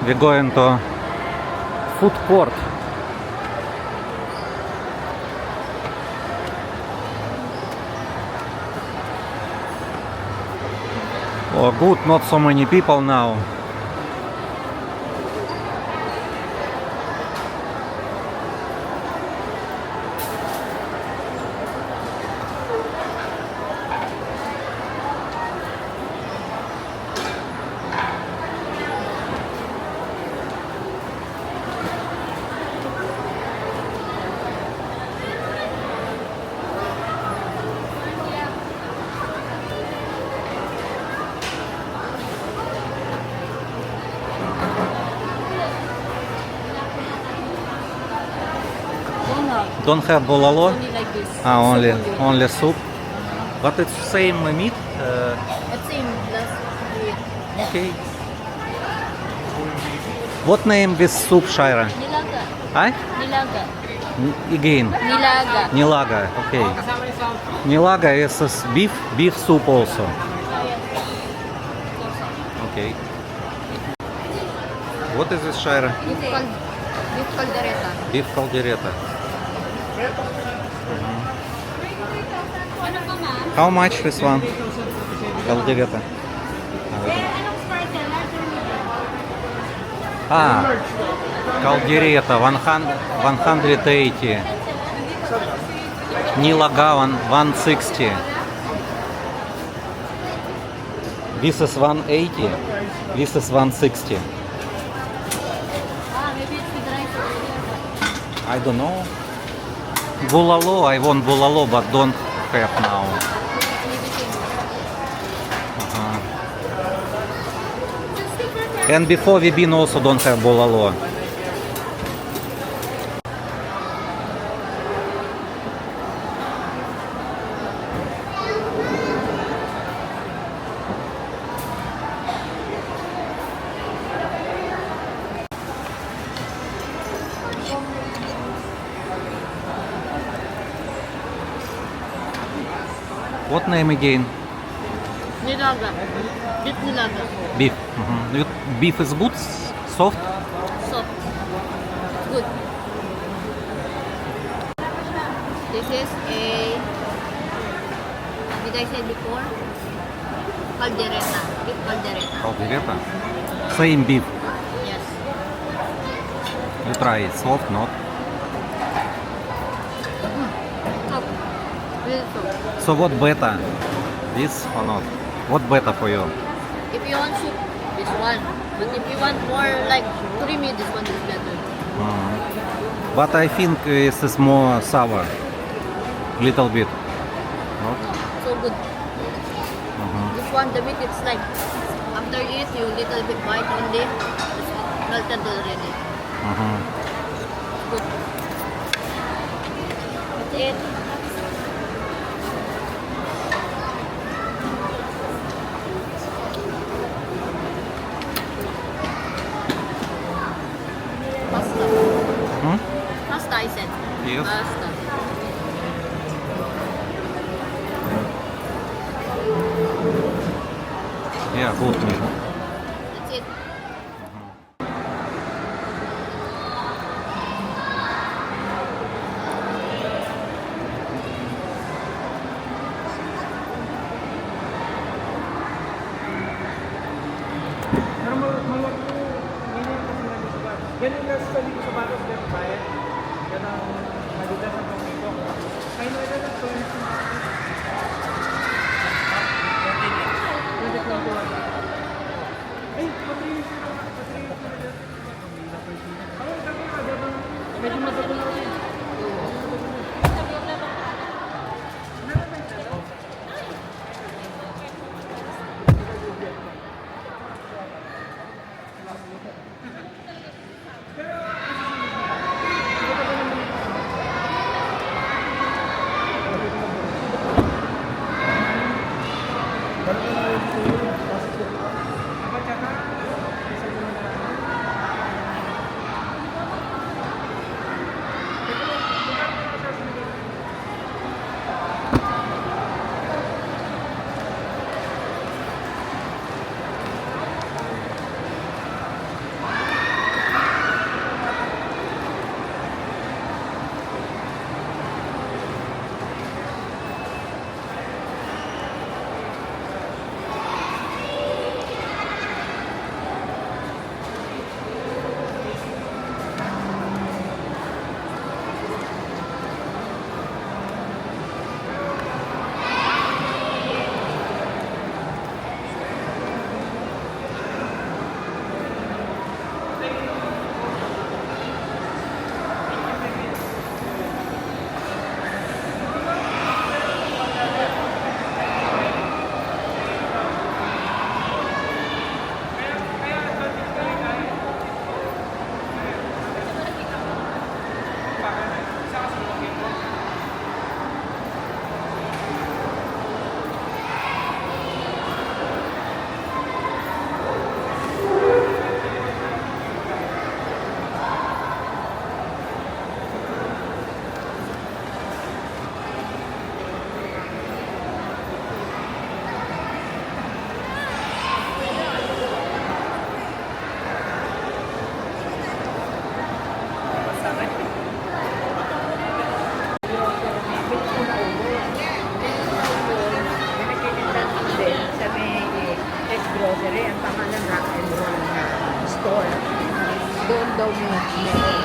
we're going to food court. Oh, good, not so many people now. Don't have bolalo? Only like this. Only soup. But it's same meat. But same last week. Okay. What name this soup, Shaira? Nilaga. Huh? Nilaga. Again. Nilaga. Nilaga. Okay. Nilaga is beef soup also. Okay. What is this, Shaira? Beef caldereta. Beef caldereta. How much this one? Caldereta. Caldereta 180. Nilaga 160. This is 180. This is 160. Maybe it's with rice. I don't know. Bulalo, I want bulalo, but don't have now. And before we been also don't have bulalo. What name again? Nilaga. Beef nilaga. Beef. Beef is good, soft. Soft. Good. This is a, did I say before? Caldereta. Beef caldereta. Caldereta. Same beef. Yes. You try it, soft, not. Soft. Really soft. So what better? This or not? What better for you? If you want soup, this one. But if you want more like creamy, this one is better. But I think this is more sour. Little bit. Not? So good. This one, the meat, it's like after you eat, you little bit bite only. It's melted already. Good. That's it. Pasta. Pasta, I said. Yes. Pasta. Yeah, good meat. That's it. Ganun na sa libo sa batos, ganun ba eh? Yan ang naganda sa pangito. Kaya na yan ang 2021. Ay, patrilis na naman. Patrilis na naman. Ay, kami nga. Medyo matagulo rin. store. Doon daw meron.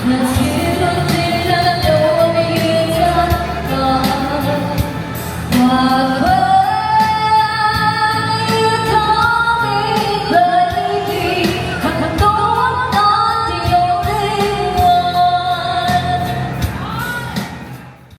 Let's